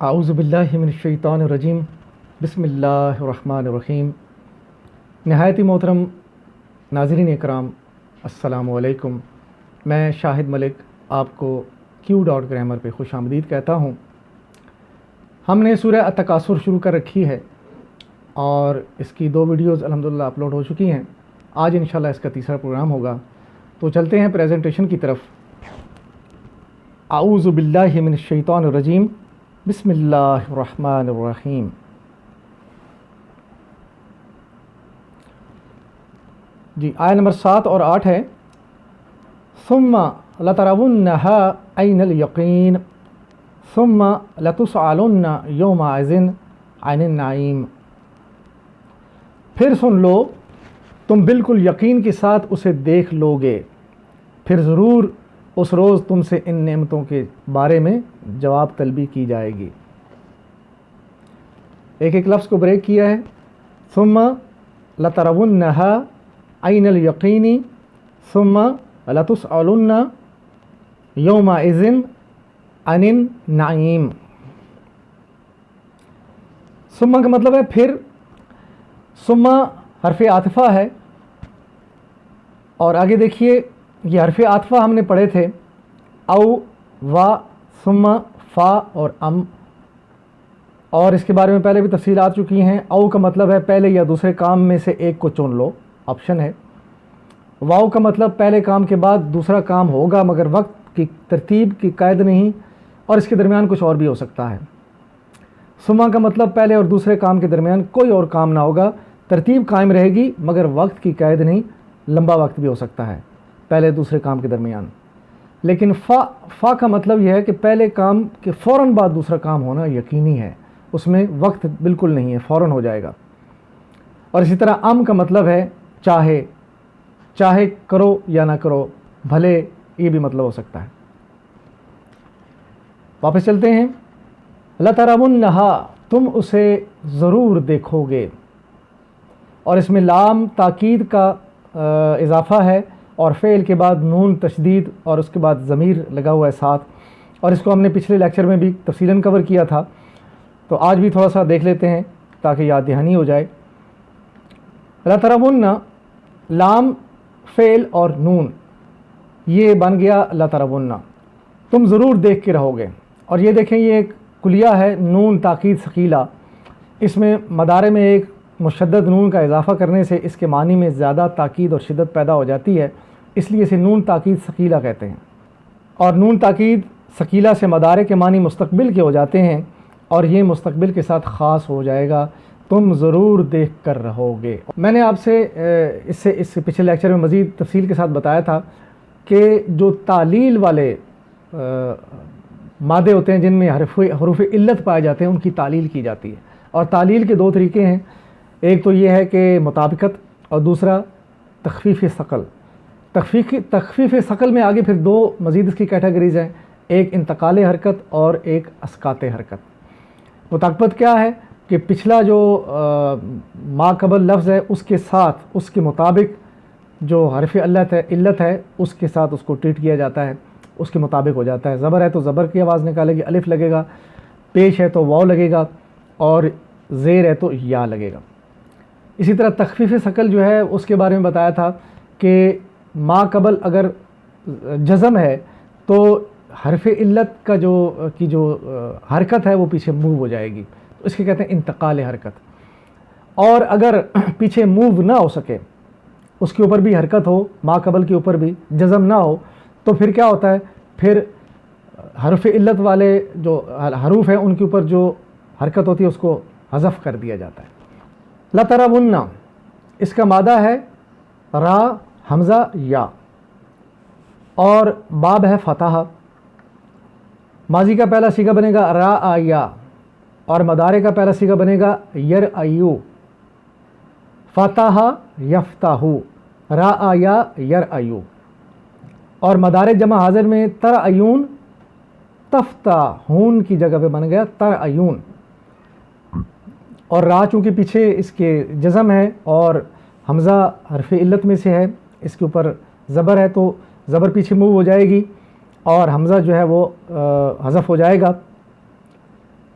اعوذ باللہ من الشیطان الرجیم بسم اللہ الرحمن الرحیم۔ نہایت ہی محترم ناظرین اکرام، السلام علیکم۔ میں شاہد ملک آپ کو Q.Grammar پہ خوش آمدید کہتا ہوں۔ ہم نے سورہ التکاثر شروع کر رکھی ہے اور اس کی 2 ویڈیوز الحمدللہ اپلوڈ ہو چکی ہیں۔ آج انشاءاللہ اس کا تیسرا پروگرام ہوگا، تو چلتے ہیں پریزنٹیشن کی طرف۔ اعوذ باللہ من الشیطان الرجیم بسم اللہ الرحمن الرحیم۔ جی آیت نمبر 7 اور 8 ہے، ثم لترونها عین الیقین ثم لتسألن یومئذ عن النعیم۔ پھر سن لو، تم بالکل یقین کے ساتھ اسے دیکھ لو گے، پھر ضرور اس روز تم سے ان نعمتوں کے بارے میں جواب طلبی کی جائے گی۔ ایک ایک لفظ کو بریک کیا ہے۔ ثم لترونها عین الیقین ثم لتسألن یومئذ عن النعیم۔ ثم کا مطلب ہے پھر، ثم حرف عاطفہ ہے، اور آگے دیکھیے یہ حرف عاطفہ ہم نے پڑھے تھے، او، وا، ثم، فا اور ام، اور اس کے بارے میں پہلے بھی تفصیل آ چکی ہیں۔ او کا مطلب ہے پہلے یا دوسرے کام میں سے ایک کو چن لو، آپشن ہے۔ واؤ کا مطلب پہلے کام کے بعد دوسرا کام ہوگا مگر وقت کی ترتیب کی قید نہیں، اور اس کے درمیان کچھ اور بھی ہو سکتا ہے۔ ثم کا مطلب پہلے اور دوسرے کام کے درمیان کوئی اور کام نہ ہوگا، ترتیب قائم رہے گی مگر وقت کی قید نہیں، لمبا وقت بھی ہو سکتا ہے پہلے دوسرے کام کے درمیان۔ لیکن فا کا مطلب یہ ہے کہ پہلے کام کے فوراً بعد دوسرا کام ہونا یقینی ہے، اس میں وقت بالکل نہیں ہے، فوراً ہو جائے گا۔ اور اسی طرح ام کا مطلب ہے چاہے، چاہے کرو یا نہ کرو، بھلے، یہ بھی مطلب ہو سکتا ہے۔ واپس چلتے ہیں۔ لترونها، تم اسے ضرور دیکھو گے، اور اس میں لام تاکید کا اضافہ ہے، اور فعل کے بعد نون تشدید اور اس کے بعد ضمیر لگا ہوا ہے ساتھ، اور اس کو ہم نے پچھلے لیکچر میں بھی تفصیلاً کور کیا تھا، تو آج بھی تھوڑا سا دیکھ لیتے ہیں تاکہ یاد دہانی ہو جائے۔ لترون، لام، فعل اور نون، یہ بن گیا لترون، تم ضرور دیکھ کے رہو گے۔ اور یہ دیکھیں، یہ ایک کلیہ ہے، نون تاکید ثقیلہ، اس میں مدارے میں ایک مشدد نون کا اضافہ کرنے سے اس کے معنی میں زیادہ تاکید اور شدت پیدا ہو جاتی ہے، اس لیے اسے نون تاکید ثقیلہ کہتے ہیں۔ اور نون تاکید ثقیلہ سے مدارے کے معنی مستقبل کے ہو جاتے ہیں، اور یہ مستقبل کے ساتھ خاص ہو جائے گا، تم ضرور دیکھ کر رہو گے۔ میں نے آپ سے اس سے پچھلے لیکچر میں مزید تفصیل کے ساتھ بتایا تھا کہ جو تعلیل والے مادے ہوتے ہیں جن میں حروف علت پائے جاتے ہیں، ان کی تعلیل کی جاتی ہے۔ اور تعلیل کے 2 طریقے ہیں، ایک تو یہ ہے کہ مطابقت، اور دوسرا تخفیف ثقل۔ تخفیف ثقل میں آگے پھر 2 مزید اس کی کیٹیگریز ہیں، ایک انتقال حرکت اور ایک اسقاط حرکت۔ مطابقت کیا ہے کہ پچھلا جو ما قبل لفظ ہے اس کے ساتھ، اس کے مطابق جو حرف علت ہے اس کے ساتھ اس کو ٹریٹ کیا جاتا ہے، اس کے مطابق ہو جاتا ہے۔ زبر ہے تو زبر کی آواز نکالے گی، الف لگے گا، پیش ہے تو واو لگے گا، اور زیر ہے تو یا لگے گا۔ اسی طرح تخفیف ثقل جو ہے اس کے بارے میں بتایا تھا کہ ما قبل اگر جزم ہے تو حرف علت کا جو حرکت ہے وہ پیچھے موو ہو جائے گی، تو اس کے کہتے ہیں انتقال حرکت۔ اور اگر پیچھے موو نہ ہو سکے، اس کے اوپر بھی حرکت ہو، ما قبل کے اوپر بھی جزم نہ ہو، تو پھر کیا ہوتا ہے، پھر حرف علت والے جو حروف ہیں ان کے اوپر جو حرکت ہوتی ہے اس کو حذف کر دیا جاتا ہے۔ لترون، اس کا مادہ ہے را، حمزہ، یا، اور باب ہے فتح۔ ماضی کا پہلا صیغہ بنے گا را آیا، اور مدارے کا پہلا صیغہ بنے گا یر ایو۔ فتح یفتح، را آیا، یر ایو، اور مدارے جمع حاضر میں تر ایون، تفتحون کی جگہ پہ بن گیا تر ایون۔ اور را چونکہ پیچھے اس کے جزم ہے اور حمزہ حرف علت میں سے ہے، اس کے اوپر زبر ہے تو زبر پیچھے موو ہو جائے گی، اور حمزہ جو ہے وہ حذف ہو جائے گا۔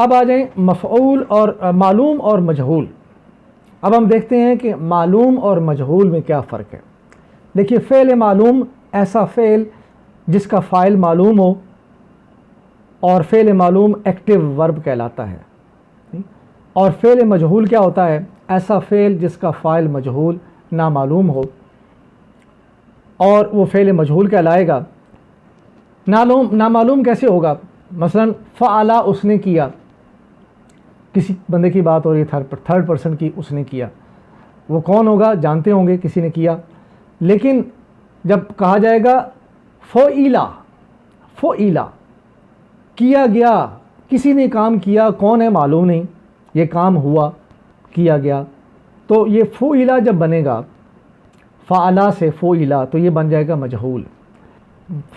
اب آ جائیں مفعول اور معلوم اور مجہول. اب ہم دیکھتے ہیں کہ معلوم اور مجہول میں کیا فرق ہے. دیکھیے فعل معلوم ایسا فعل جس کا فاعل معلوم ہو، اور فعل معلوم ایکٹیو ورب کہلاتا ہے. اور فعل مجہول کیا ہوتا ہے؟ ایسا فعل جس کا فاعل مجہول نامعلوم ہو، اور وہ فعل مجہول کہلائے گا. نامعلوم کیسے ہوگا؟ مثلا فعلا اس نے کیا، کسی بندے کی بات ہو رہی ہے، تھرڈ پرسن کی، اس نے کیا. وہ کون ہوگا؟ جانتے ہوں گے کسی نے کیا. لیکن جب کہا جائے گا فعلا، فعلا کیا گیا، کسی نے کام کیا، کون ہے معلوم نہیں، یہ کام ہوا، کیا گیا، تو یہ فعلا جب بنے گا فعلا سے فعلا تو یہ بن جائے گا مجہول.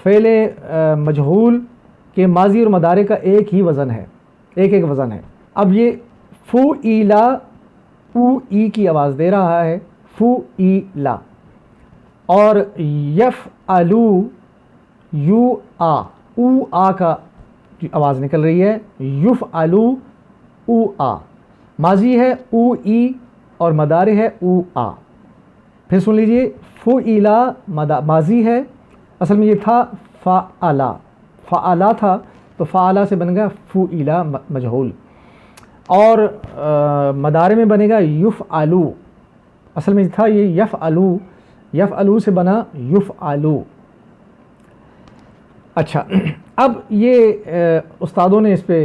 فعل مجہول کے ماضی اور مضارع کا ایک ہی وزن ہے، ایک وزن ہے. اب یہ فعلا او ای کی آواز دے رہا ہے، فعلا. اور یفعلو یو آ، او آ کا آواز نکل رہی ہے، یفعلو او آ. ماضی ہے او ای اور مضارع ہے او آ. پھر سن لیجئے، فعلا ماضی ہے، اصل میں یہ تھا فعلا، فعلا تھا تو فعلا سے بن گیا فعلا مجہول. اور مضارع میں بنے گا یفعلو، اصل میں تھا یہ یفعلو، یفعلو سے بنا یفعلو. اچھا، اب یہ استادوں نے اس پہ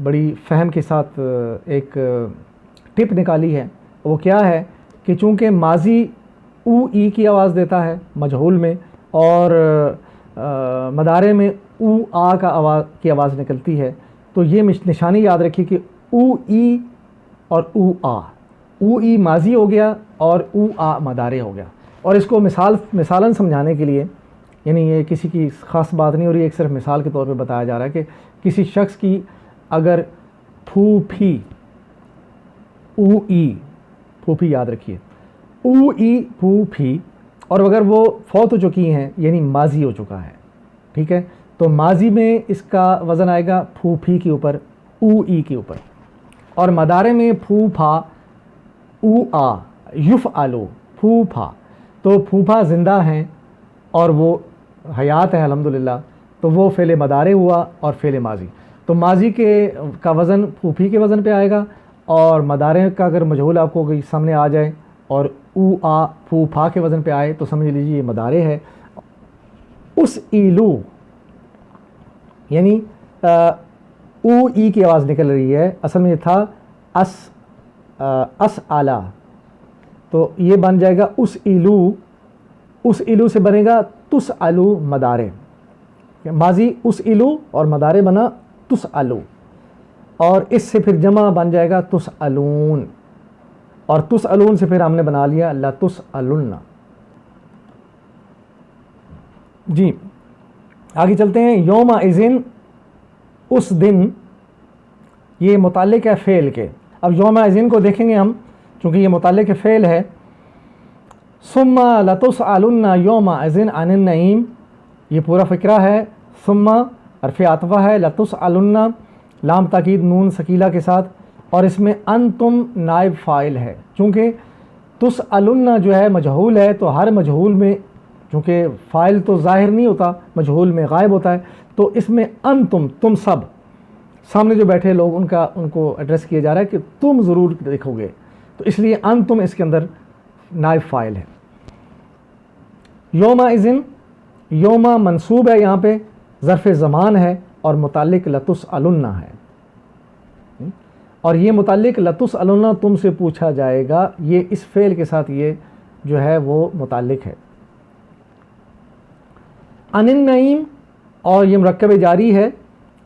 بڑی فہم کے ساتھ ایک ٹپ نکالی ہے. وہ کیا ہے کہ چونکہ ماضی او ای کی آواز دیتا ہے مجہول میں، اور مضارع میں او آ کی آواز نکلتی ہے، تو یہ نشانی یاد رکھیے کہ او ای اور او آ، او ای ماضی ہو گیا اور او آ مضارع ہو گیا. اور اس کو مثالاً سمجھانے کے لیے، یعنی یہ کسی کی خاص بات نہیں ہو رہی ہے، ایک صرف مثال کے طور پہ بتایا جا رہا ہے کہ کسی شخص کی اگر پھوپھی، او ای، پھوپھی یاد رکھیے، او ای پھوپھی، اور اگر وہ فوت ہو چکی ہیں یعنی ماضی ہو چکا ہے، ٹھیک ہے، تو ماضی میں اس کا وزن آئے گا پھوپھی کے اوپر، او ای کے اوپر. اور مضارع میں پھوپھا، او آ، یفعلو، پھوپھا. تو پھوپھا زندہ ہیں اور وہ حیات ہے الحمدللہ، تو وہ فعل مضارع ہوا اور فعل ماضی. تو ماضی کا وزن پھوپھی کے وزن پہ آئے گا، اور مضارع کا اگر مجہول آپ کو سامنے آ جائے اور او آ پھوپھا کے وزن پہ آئے تو سمجھ لیجیے یہ مضارع ہے. اس ایلو یعنی او ای کی آواز نکل رہی ہے، اصل میں یہ تھا اس آلہ، تو یہ بن جائے گا اس ایلو. اس ایلو سے بنے گا تس الو مضارع، ماضی اس ایلو اور مضارع بنا تس الو، اور اس سے پھر جمع بن جائے گا تس الون، اور تس الون سے پھر ہم نے بنا لیا لتس الن. جی آگے چلتے ہیں. یوم اذن، اس دن، یہ متعلق ہے فعل کے. اب یوم اذن کو دیکھیں گے ہم، چونکہ یہ متعلق فعل ہے. ثم لتسألن یوم اذن عن النعیم، یہ پورا فقرہ ہے. ثم حرف عطفہ ہے، لتسألن لام تاکید نون ثقیلہ کے ساتھ، اور اس میں انتم نائب فاعل ہے. چونکہ تسألن جو ہے مجہول ہے، تو ہر مجہول میں چونکہ فاعل تو ظاہر نہیں ہوتا، مجہول میں غائب ہوتا ہے، تو اس میں انتم، تم سب، سامنے جو بیٹھے لوگ ان کو ایڈریس کیا جا رہا ہے کہ تم ضرور دیکھو گے، تو اس لیے انتم اس کے اندر نائب فاعل ہے. یوم اذن، یوم منصوب ہے، یہاں پہ ظرف زمان ہے اور متعلق لتسألن ہے. اور یہ متعلق لتسألن تم سے پوچھا جائے گا، یہ اس فعل کے ساتھ یہ جو ہے وہ متعلق ہے. عن النعیم، اور یہ مرکب جاری ہے،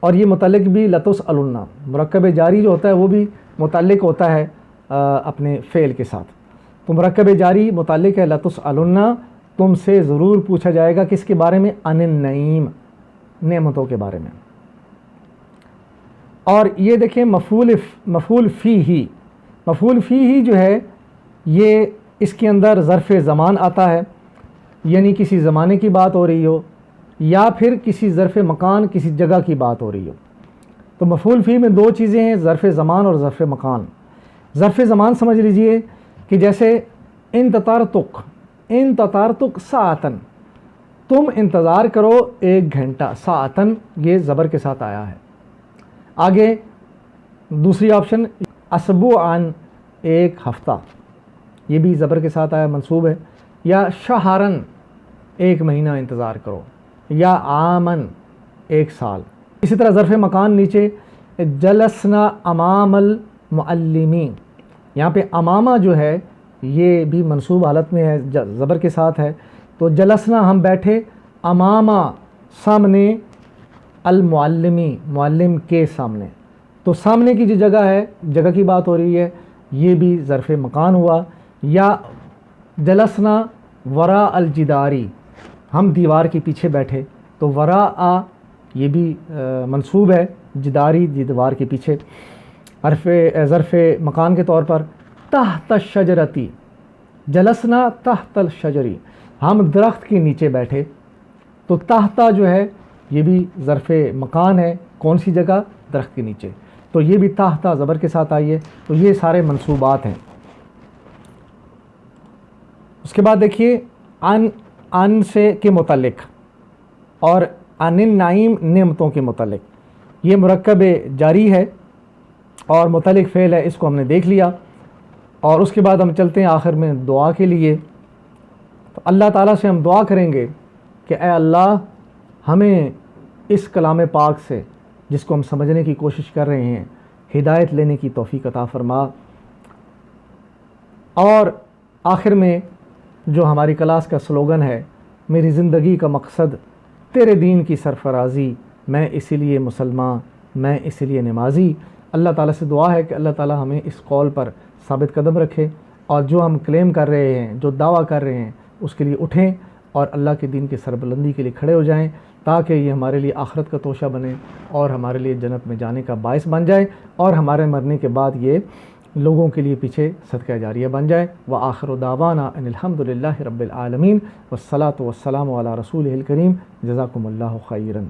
اور یہ متعلق بھی لتسألن. مرکب جاری جو ہوتا ہے وہ بھی متعلق ہوتا ہے اپنے فعل کے ساتھ. تو مرکب جاری متعلق ہے لتسألن، تم سے ضرور پوچھا جائے گا کس کے بارے میں؟ عن النعیم، نعمتوں کے بارے میں. اور یہ دیکھیں مفعول فی ہی، مفعول فی ہی جو ہے یہ اس کے اندر ظرف زمان آتا ہے، یعنی کسی زمانے کی بات ہو رہی ہو، یا پھر کسی ظرف مکان، کسی جگہ کی بات ہو رہی ہو. تو مفعول فی میں دو چیزیں ہیں، ظرف زمان اور ظرف مکان۔ ظرف زمان سمجھ لیجئے کہ جیسے ان تطارتک ساعتن، تم انتظار کرو 1 گھنٹہ، ساعتن یہ زبر کے ساتھ آیا ہے۔ آگے دوسری آپشن اسبوعن، 1 ہفتہ، یہ بھی زبر کے ساتھ آیا، منصوب ہے۔ یا شہرن، 1 مہینہ انتظار کرو، یا عامن، 1 سال۔ اسی طرح ظرف مکان نیچے جلسنا امام المعلمین، یہاں پہ امامہ جو ہے یہ بھی منصوب حالت میں ہے، زبر کے ساتھ ہے، تو جلسنا ہم بیٹھے، امامہ سامنے، المعلمی معلم کے سامنے، تو سامنے کی جو جگہ ہے، جگہ کی بات ہو رہی ہے، یہ بھی ظرف مکان ہوا۔ یا جلسنا وراء الجداری، ہم دیوار کے پیچھے بیٹھے، تو وراء یہ بھی منصوب ہے، جداری دیوار کے پیچھے۔ ظرف مکان کے طور پر تحت الشجرتی، جلسنا تحت الشجری، ہم درخت کے نیچے بیٹھے، تو تحت جو ہے یہ بھی ظرف مکان ہے، کون سی جگہ؟ درخت کے نیچے، تو یہ بھی تحت زبر کے ساتھ آئی ہے۔ تو یہ سارے منصوبات ہیں۔ اس کے بعد دیکھیے ان سے کے متعلق اور ان النعیم، نعمتوں کے متعلق، یہ مرکب جاری ہے اور متعلق فعل ہے، اس کو ہم نے دیکھ لیا۔ اور اس کے بعد ہم چلتے ہیں آخر میں دعا کے لیے۔ تو اللہ تعالیٰ سے ہم دعا کریں گے کہ اے اللہ ہمیں اس کلام پاک سے، جس کو ہم سمجھنے کی کوشش کر رہے ہیں، ہدایت لینے کی توفیق عطا فرما۔ اور آخر میں جو ہماری کلاس کا سلوگن ہے، میری زندگی کا مقصد تیرے دین کی سرفرازی، میں اسی لیے مسلمان، میں اسی لیے نمازی۔ اللہ تعالیٰ سے دعا ہے کہ اللہ تعالیٰ ہمیں اس قول پر ثابت قدم رکھے، اور جو ہم کلیم کر رہے ہیں، جو دعویٰ کر رہے ہیں، اس کے لیے اٹھیں اور اللہ کے دین کی سربلندی کے لیے کھڑے ہو جائیں، تاکہ یہ ہمارے لیے آخرت کا توشہ بنے اور ہمارے لیے جنت میں جانے کا باعث بن جائے، اور ہمارے مرنے کے بعد یہ لوگوں کے لیے پیچھے صدقہ جاریہ بن جائے۔ وآخر دعوانا ان الحمد للہ رب العالمین، والصلاۃ والسلام علی رسولہ الکریم، جزاکم اللہ خیرا۔